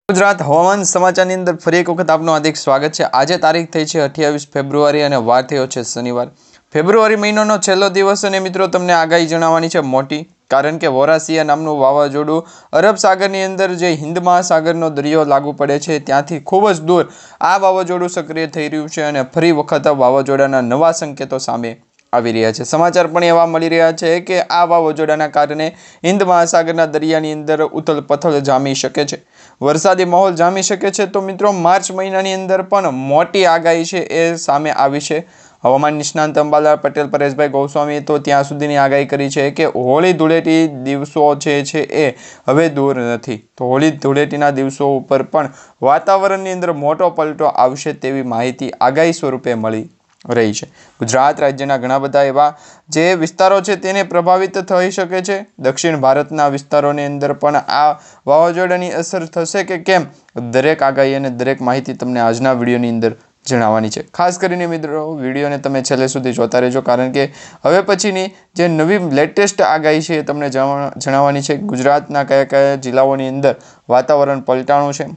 ગુજરાત હવામાન સમાચારની અંદર ફરી એક વખત આપનું હાર્દિક સ્વાગત છે। આજે તારીખ થઈ છે 28 ફેબ્રુઆરી અને વાર થયો છે શનિવાર। ફેબ્રુઆરી મહિનાનો છેલ્લો દિવસ અને મિત્રો તમને આગાહી જણાવવાની છે મોટી, કારણ કે વોરાસિયા નામનું વાવાઝોડું અરબ સાગરની અંદર જે હિન્દ મહાસાગરનો દરિયો લાગુ પડે છે ત્યાંથી ખૂબ જ દૂર આ વાવાઝોડું સક્રિય થઈ રહ્યું છે અને ફરી વખત વાવાઝોડાના નવા સંકેતો સામે આવી રહ્યા છે। સમાચાર પણ એવા મળી રહ્યા છે કે આ વાવાઝોડાના કારણે હિન્દ મહાસાગરના દરિયાની અંદર ઉથલ-પથલ જામી શકે છે, વરસાદી માહોલ જામી શકે છે। તો મિત્રો માર્ચ મહિનાની અંદર પણ મોટી આગાહી છે એ સામે આવી છે। હવામાન નિષ્ણાંત અંબાલાલ પટેલ પરેશભાઈ ગોસ્વામીએ તો ત્યાં સુધીની આગાહી કરી છે કે હોળી ધૂળેટી દિવસો છે એ હવે દૂર નથી, તો હોળી ધૂળેટીના દિવસો ઉપર પણ વાતાવરણની અંદર મોટો પલટો આવશે તેવી માહિતી આગાહી સ્વરૂપે મળી રહી છે। ગુજરાત રાજ્યના ઘણા બધા એવા જે વિસ્તારો છે તેને પ્રભાવિત થઈ શકે છે। દક્ષિણ ભારતના વિસ્તારોની અંદર પણ આ વાવાઝોડાની અસર થશે કે કેમ, દરેક આગાહી અને દરેક માહિતી તમને આજના વિડીયોની અંદર જણાવવાની છે। ખાસ કરીને મિત્રો વિડીયોને તમે છેલ્લે સુધી જોતા રહેજો, કારણ કે હવે પછીની જે નવી લેટેસ્ટ આગાહી છે એ તમને જણાવવાની છે। ગુજરાતના કયા કયા જિલ્લાઓની અંદર વાતાવરણ પલટાણું છે।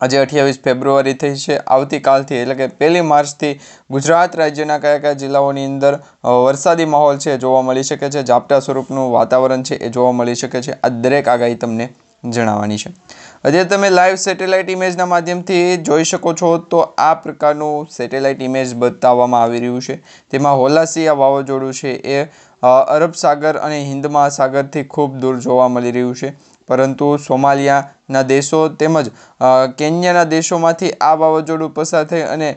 આજે 28 ફેબ્રુઆરી થઈ છે, આવતીકાલથી એટલે કે 1 માર્ચથી ગુજરાત રાજ્યના કયા કયા જિલ્લાઓની અંદર વરસાદી માહોલ છે જોવા મળી શકે છે, ઝાપટા સ્વરૂપનું વાતાવરણ છે એ જોવા મળી શકે છે। આ દરેક આગાહી તમને જણાવવાની છે। આજે તમે લાઈવ સેટેલાઇટ ઇમેજના માધ્યમથી જોઈ શકો છો, તો આ પ્રકારનું સેટેલાઇટ ઇમેજ બતાવવામાં આવી રહ્યું છે। તેમાં હોલાસિયા વાવાઝોડું છે એ અરબ સાગર અને હિન્દ મહાસાગરથી ખૂબ દૂર જોવા મળી રહ્યું છે, પરંતુ સોમાલિયાના દેશો તેમજ કેન્યાના દેશોમાંથી આ વાવાઝોડું પસાર થઈ અને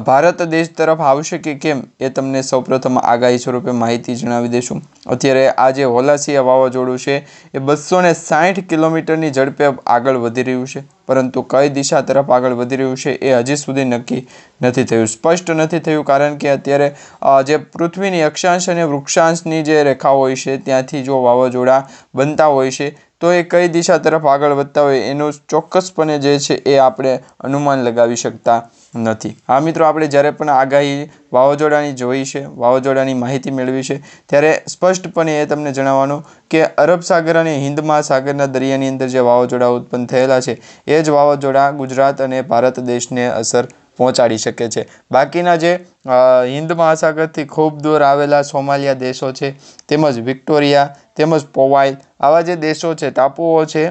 ભારત દેશ તરફ આવશે કે કેમ એ તમને સૌપ્રથમ આગાહી સ્વરૂપે માહિતી જણાવી દઈશું। અત્યારે આ જે હોલાસિયા વાવાઝોડું છે એ 260 કિલોમીટરની ઝડપે આગળ વધી રહ્યું છે, પરંતુ કઈ દિશા તરફ આગળ વધી રહ્યું છે એ હજી સુધી નક્કી નથી થયું, સ્પષ્ટ નથી થયું, કારણ કે અત્યારે જે પૃથ્વીની અક્ષાંશ અને વૃક્ષાંશની જે રેખાઓ હોય છે ત્યાંથી જો વાવાઝોડા બનતા હોય છે તો એ કઈ દિશા તરફ આગળ વધતા હોય એનું ચોક્કસપણે જે છે એ આપણે અનુમાન લગાવી શકતા નથી। હા મિત્રો, આપણે જ્યારે પણ આગાહી વાવાઝોડાની જોઈ છે, વાવાઝોડાની માહિતી મેળવી છે, ત્યારે સ્પષ્ટપણે એ તમને જણાવવાનું કે અરબ સાગર અને હિન્દ મહાસાગરના દરિયાની અંદર જે વાવાઝોડા ઉત્પન્ન થયેલા છે એ જ વાવાઝોડા ગુજરાત અને ભારત દેશને અસર પહોંચાડી શકે છે। બાકીના જે હિન્દ મહાસાગરથી ખૂબ દૂર આવેલા સોમાલિયા દેશો છે, તેમજ વિક્ટોરિયા, તેમજ પોવાઇલ, આવા જે દેશો છે, ટાપુઓ છે,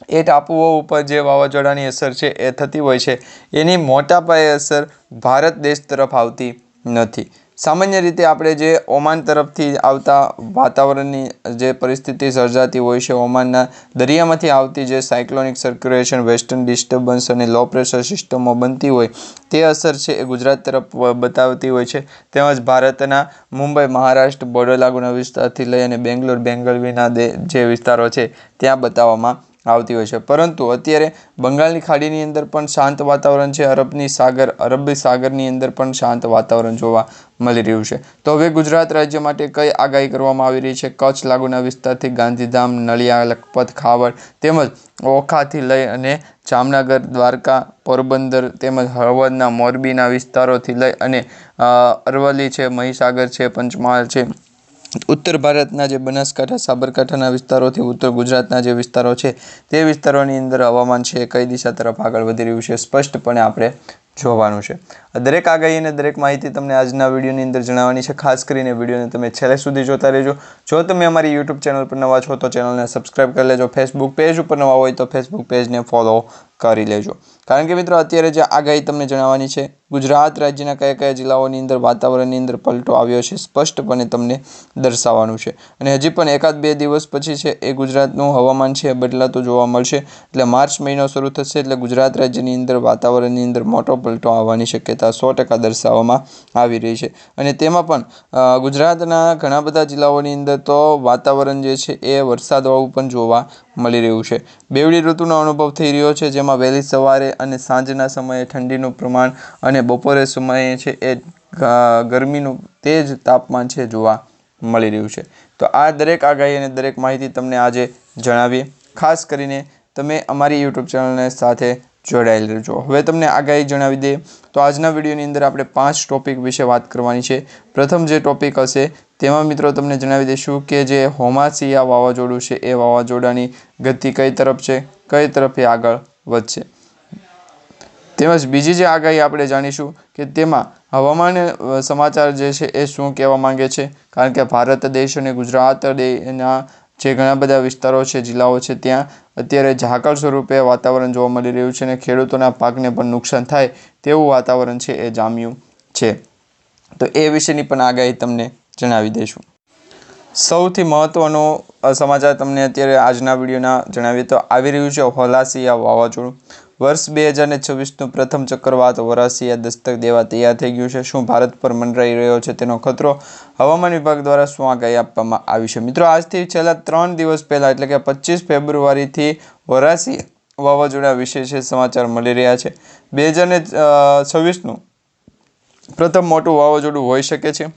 એ ટાપુઓ ઉપર જે વાવાઝોડાની અસર છે એ થતી હોય છે, એની મોટા પાયે અસર ભારત દેશ તરફ આવતી નથી। સામાન્ય રીતે આપણે જે ઓમાન તરફથી આવતા વાતાવરણની જે પરિસ્થિતિ સર્જાતી હોય છે, ઓમાનના દરિયામાંથી આવતી જે સાયક્લોનિક સર્ક્યુલેશન, વેસ્ટર્ન ડિસ્ટર્બન્સ અને લો પ્રેશર સિસ્ટમો બનતી હોય તે અસર છે એ ગુજરાત તરફ બતાવતી હોય છે, તેમજ ભારતના મુંબઈ, મહારાષ્ટ્ર બોર્ડર લાગુના વિસ્તારથી લઈ અને બેંગ્લોરના જે વિસ્તારો છે ત્યાં બતાવવામાં આવતી હોય છે। પરંતુ અત્યારે બંગાળની ખાડીની અંદર પણ શાંત વાતાવરણ છે, અરબી સાગરની અંદર પણ શાંત વાતાવરણ જોવા મળી રહ્યું છે। તો હવે ગુજરાત રાજ્ય માટે કઈ આગાહી કરવામાં આવી રહી છે? કચ્છ લાગુના વિસ્તારથી ગાંધીધામ, નલિયા, લખપત, ખાવડ, તેમજ ઓખાથી લઈ અને જામનગર, દ્વારકા, પોરબંદર, તેમજ હળવદના મોરબીના વિસ્તારોથી લઈ અને અરવલ્લી છે, મહીસાગર છે, પંચમહાલ છે, ઉત્તર ભારતના જે બનાસકાંઠા, સાબરકાંઠાના વિસ્તારોથી ઉત્તર ગુજરાતના જે વિસ્તારો છે તે વિસ્તારોની અંદર હવામાન છે કઈ દિશા તરફ આગળ વધી રહ્યું છે સ્પષ્ટપણે આપણે જોવાનું છે। દરેક આગાહી અને દરેક માહિતી તમને આજના વિડીયોની અંદર જણાવવાની છે। ખાસ કરીને વિડીયોને તમે છેલ્લે સુધી જોતા રહેજો। જો તમે અમારી યુટ્યુબ ચેનલ પર નવા છો તો ચેનલને સબસ્ક્રાઈબ કરી લેજો, ફેસબુક પેજ ઉપર નવા હોય તો ફેસબુક પેજને ફોલો કરી લેજો, કારણ કે મિત્રો અત્યારે જે આગાહી તમને જણાવવાની છે, ગુજરાત રાજ્યના કયા કયા જિલ્લાઓની અંદર વાતાવરણની અંદર પલટો આવ્યો છે સ્પષ્ટપણે તમને દર્શાવવાનું છે। અને હજી પણ 1-2 દિવસ પછી છે એ ગુજરાતનું હવામાન છે બદલાતું જોવા મળશે, એટલે માર્ચ મહિનો શરૂ થશે એટલે ગુજરાત રાજ્યની અંદર વાતાવરણની અંદર મોટો પલટો આવવાની શક્યતા 100% દર્શાવવામાં આવી રહી છે। અને તેમાં પણ ગુજરાતના ઘણા બધા જિલ્લાઓની અંદર તો વાતાવરણ જે છે એ વરસાદવાળું પણ જોવા મળી રહ્યું છે। બેવડી ઋતુનો અનુભવ થઈ રહ્યો છે, જેમાં વહેલી સવારે અને સાંજના સમયે ઠંડીનું પ્રમાણ અને બપોરે સમયે છે એ ગરમીનું તેજ તાપમાન છે જોવા મળી રહ્યું છે। તો આ દરેક આગાહી અને દરેક માહિતી તમને આજે જણાવીએ। ખાસ કરીને તમે અમારી યુટ્યુબ ચેનલને સાથે જોડાયેલ રહેજો। હવે તમને આગાહી જણાવી દઈએ તો આજના વિડીયોની અંદર આપણે 5 ટોપિક વિશે વાત કરવાની છે। પ્રથમ જે ટોપિક હશે તેમાં મિત્રો તમને જણાવી દઈશું કે જે હોમાસિયા વાવાઝોડું છે એ વાવાઝોડાની ગતિ કઈ તરફ છે, કઈ તરફે આગળ વધશે। તેમજ બીજી જે આગાહી આપણે જાણીશું કે તેમાં હવામાન સમાચાર જે છે એ શું કહેવા માંગે છે, કારણ કે ભારત દેશ અને ગુજરાતના જે ઘણા બધા વિસ્તારો છે, જિલ્લાઓ છે, ત્યાં અત્યારે ઝાકળ સ્વરૂપે વાતાવરણ જોવા મળી રહ્યું છે અને ખેડૂતોના પાકને પણ નુકસાન થાય તેવું વાતાવરણ છે એ જામ્યું છે। તો એ વિશેની પણ આગાહી તમને જણાવી દઈશું। સૌથી મહત્વનો સમાચાર તમને અત્યારે આજના વિડીયોના જણાવીએ તો આવી રહ્યું છે હોલાસિયા વાવાઝોડું। વર્ષ 2026નું પ્રથમ ચક્રવાત હોલાસિયા દસ્તક દેવા તૈયાર થઈ ગયું છે। શું ભારત પર મંડરાઈ રહ્યો છે તેનો ખતરો? હવામાન વિભાગ દ્વારા શું આગાહી આપવામાં આવી છે? મિત્રો, આજથી છેલ્લા 3 દિવસ પહેલાં એટલે કે 25 ફેબ્રુઆરીથી હોલાસિયા વાવાઝોડા વિશે છે સમાચાર મળી રહ્યા છે। 2026નું પ્રથમ મોટું વાવાઝોડું હોઈ શકે છે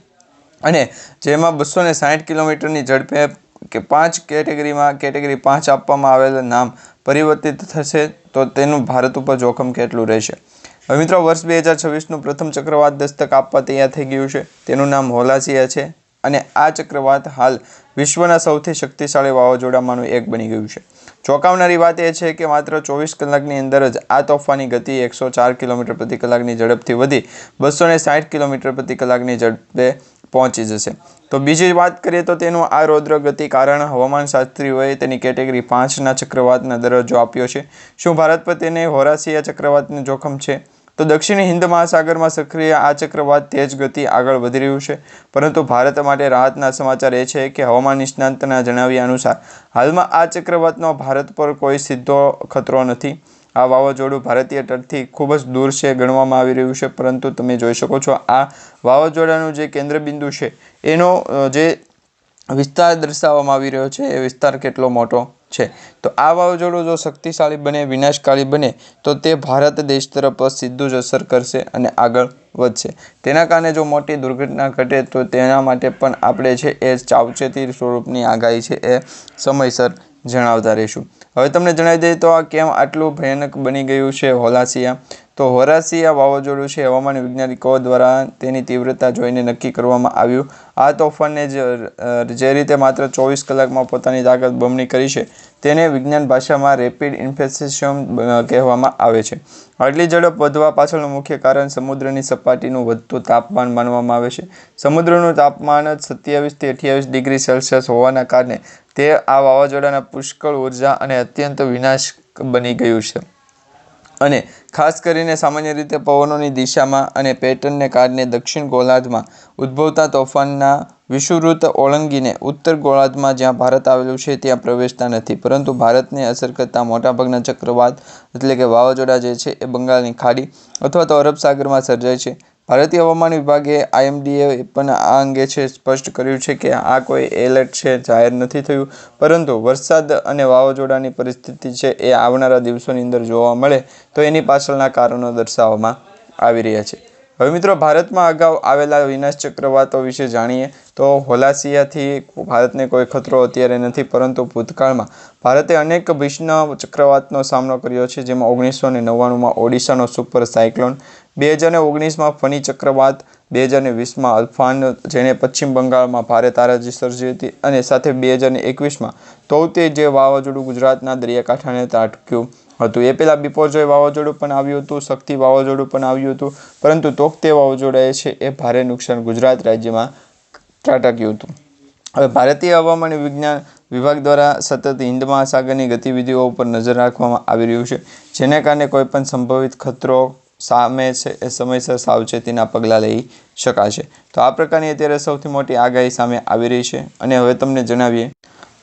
અને જેમાં 260 કિલોમીટરની ઝડપે કે 5 કેટેગરી 5 આપવામાં આવેલ નામ પરિવર્તિત થશે તો તેનું ભારત ઉપર જોખમ કેટલું રહેશે? હવે મિત્રો, વર્ષ 2026નું પ્રથમ ચક્રવાત દસ્તક આપવા તૈયાર થઈ ગયું છે। તેનું નામ હોલાસિયા છે અને આ ચક્રવાત હાલ વિશ્વના સૌથી શક્તિશાળી વાવાઝોડામાંનું એક બની ગયું છે। ચોંકાવનારી વાત એ છે કે માત્ર 24 કલાકની અંદર જ આ તોફાની ગતિ 104 કિલોમીટર પ્રતિ કલાકની ઝડપથી વધી 260 કિલોમીટર પ્રતિ કલાકની ઝડપે પહોંચી જશે। તો બીજી વાત કરીએ તો તેનું આ રૌદ્ર ગતિ કારણ હવામાનશાસ્ત્રીઓએ તેની કેટેગરી 5ના ચક્રવાતના દરજ્જો આપ્યો છે। શું ભારત પર તેને હોલાસિયા ચક્રવાતનું જોખમ છે? તો દક્ષિણ હિન્દ મહાસાગરમાં સક્રિય આ ચક્રવાત તેજ ગતિ આગળ વધી રહ્યું છે, પરંતુ ભારત માટે રાહતના સમાચાર એ છે કે હવામાન નિષ્ણાતના જણાવ્યા અનુસાર હાલમાં આ ચક્રવાતનો ભારત પર કોઈ સીધો ખતરો નથી। આ વાવાઝોડું ભારતીય તટથી ખૂબ જ દૂર છે ગણવામાં આવી રહ્યું છે, પરંતુ તમે જોઈ શકો છો આ વાવાઝોડાનું જે કેન્દ્રબિંદુ છે એનો જે વિસ્તાર દર્શાવવામાં આવી રહ્યો છે એ વિસ્તાર કેટલો મોટો છે। તો આ વાવાઝોડું જો શક્તિશાળી બને, વિનાશકારી બને તો તે ભારત દેશ તરફ સીધું જ અસર કરશે અને આગળ વધશે। તેના કારણે જો મોટી દુર્ઘટના ઘટે તો તેના માટે પણ આપણે છે એ સાવચેતી સ્વરૂપની આગાહી છે એ સમયસર જણાવતા રહીશું। હવે તમને જણાવી દઈએ તો આ કેમ આટલું ભયાનક બની ગયું છે હોલાસિયા? તો હોલાસિયા વાવાઝોડું છે હવામાન વૈજ્ઞાનિકો દ્વારા તેની તીવ્રતા જોઈને નક્કી કરવામાં આવ્યું। આ તોફાનને જે રીતે માત્ર 24 કલાકમાં પોતાની તાકાત બમણી કરી છે તેને વિજ્ઞાન ભાષામાં રેપિડ ઇન્ફેક્શન કહેવામાં આવે છે। આટલી ઝડપ વધવા પાછળનું મુખ્ય કારણ સમુદ્રની સપાટીનું વધતું તાપમાન માનવામાં આવે છે। સમુદ્રનું તાપમાન 27થી 28 ડિગ્રી સેલ્સિયસ હોવાના કારણે તે આ વાવાઝોડાના પુષ્કળ ઉર્જા અને અત્યંત વિનાશક બની ગયું છે અને ખાસ કરીને સામાન્ય રીતે પવનોની દિશામાં અને પેટર્નને કારણે દક્ષિણ ગોળાર્ધમાં ઉદ્ભવતા તોફાનના વિષુવવૃત્ત ઓળંગીને ઉત્તર ગોળાર્ધમાં જ્યાં ભારત આવેલું છે ત્યાં પ્રવેશતા નથી, પરંતુ ભારતને અસર કરતા મોટાભાગના ચક્રવાત એટલે કે વાવાઝોડા જે છે એ બંગાળની ખાડી અથવા તો અરબ સાગરમાં સર્જાય છે। ભારતીય હવામાન વિભાગે IMDએ પણ આ અંગે છે સ્પષ્ટ કર્યું છે કે આ કોઈ એલર્ટ છે જાહેર નથી થયું, પરંતુ વરસાદ અને વાવાઝોડાની પરિસ્થિતિ છે એ આવનારા દિવસોની અંદર જોવા મળે તો એની પાછળના કારણો દર્શાવવામાં આવી રહ્યા છે। હવે મિત્રો, ભારતમાં અગાઉ આવેલા વિનાશ ચક્રવાતો વિશે જાણીએ તો હોલાસિયાથી ભારતને કોઈ ખતરો અત્યારે નથી, પરંતુ ભૂતકાળમાં ભારતે અનેક ભીષણ ચક્રવાતનો સામનો કર્યો છે, જેમાં 1999માં ઓડિશાનો સુપર સાયક્લોન, 2019માં ફની ચક્રવાત, 2020માં અલ્ફાન જેણે પશ્ચિમ બંગાળમાં ભારે તારાજી સર્જી હતી અને સાથે 2021માં તૌતે જે વાવાઝોડું ગુજરાતના દરિયાકાંઠાને ત્રાટક્યું હતું। એ પહેલાં બિપોરજોય વાવાઝોડું પણ આવ્યું હતું, શક્તિ વાવાઝોડું પણ આવ્યું હતું, પરંતુ તૌતે વાવાઝોડાએ છે એ ભારે નુકસાન ગુજરાત રાજ્યમાં ત્રાટક્યું હતું। હવે ભારતીય હવામાન વિજ્ઞાન વિભાગ દ્વારા સતત હિન્દ મહાસાગરની ગતિવિધિઓ ઉપર નજર રાખવામાં આવી રહ્યું છે, જેને કારણે કોઈપણ સંભવિત ખતરો સામે છે એ સમયસર સાવચેતીના પગલાં લઈ શકાશે। તો આ પ્રકારની અત્યારે સૌથી મોટી આગાહી સામે આવી રહી છે અને હવે તમને જણાવીએ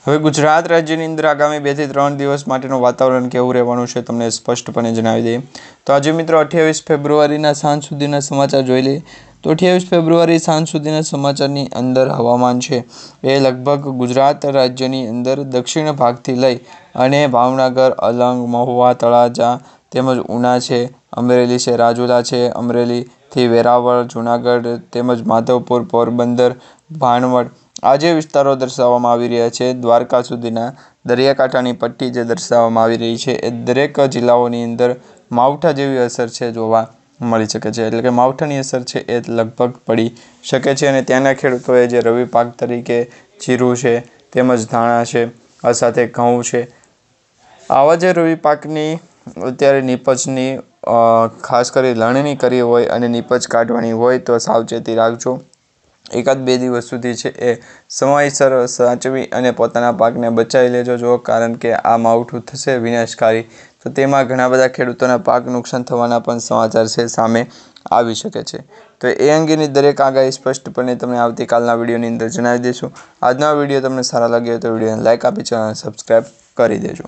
હવે ગુજરાત રાજ્યની અંદર આગામી 2 થી 3 દિવસ માટેનું વાતાવરણ કેવું રહેવાનું છે તમને સ્પષ્ટપણે જણાવી દઈએ। તો આજે મિત્રો 28 ફેબ્રુઆરીના સાંજ સુધીના સમાચાર જોઈ લઈએ તો 28 ફેબ્રુઆરી સાંજ સુધીના સમાચારની અંદર હવામાન છે એ લગભગ ગુજરાત રાજ્યની અંદર દક્ષિણ ભાગથી લઈ અને ભાવનગર, અલંગ, મહુવા, તળાજા તેમજ ઉના છે, અમરેલી છે, રાજુલા છે, અમરેલીથી વેરાવળ, જૂનાગઢ તેમજ માધવપુર, પોરબંદર, ભાણવડ આ જે વિસ્તારો દર્શાવવામાં આવી રહ્યા છે, દ્વારકા સુધીના દરિયાકાંઠાની પટ્ટી જે દર્શાવવામાં આવી રહી છે એ દરેક જિલ્લાઓની અંદર માવઠા જેવી અસર છે જોવા મળી શકે છે, એટલે કે માવઠાની અસર છે એ લગભગ પડી શકે છે અને ત્યાંના ખેડૂતોએ જે રવિ પાક તરીકે જીરું છે તેમજ ધાણા છે આ સાથે ઘઉં છે આવા જે રવિ પાકની અત્યારે નીપજની ખાસ કરી લણણી કરવી હોય અને નીપજ કાઢવાની હોય તો સાવચેતી રાખજો. 1-2 દિવસ સુધી છે એ સમયસર સાચવી અને પોતાના પાકને બચાવી લેજો. જો કારણ કે આ માવઠું થશે વિનાશકારી તો તેમાં ઘણા બધા ખેડૂતોના પાક નુકસાન થવાના પણ સમાચાર છે સામે આવી શકે છે. તો એ અંગેની દરેક આગાહી સ્પષ્ટપણે તમને આવતીકાલના વિડીયોની અંદર જણાવી દઈશું. આજનો વિડીયો તમને સારા લાગ્યો તો વિડીયોને લાઇક આપી ચેનલને સબસ્ક્રાઈબ કરી દેજો.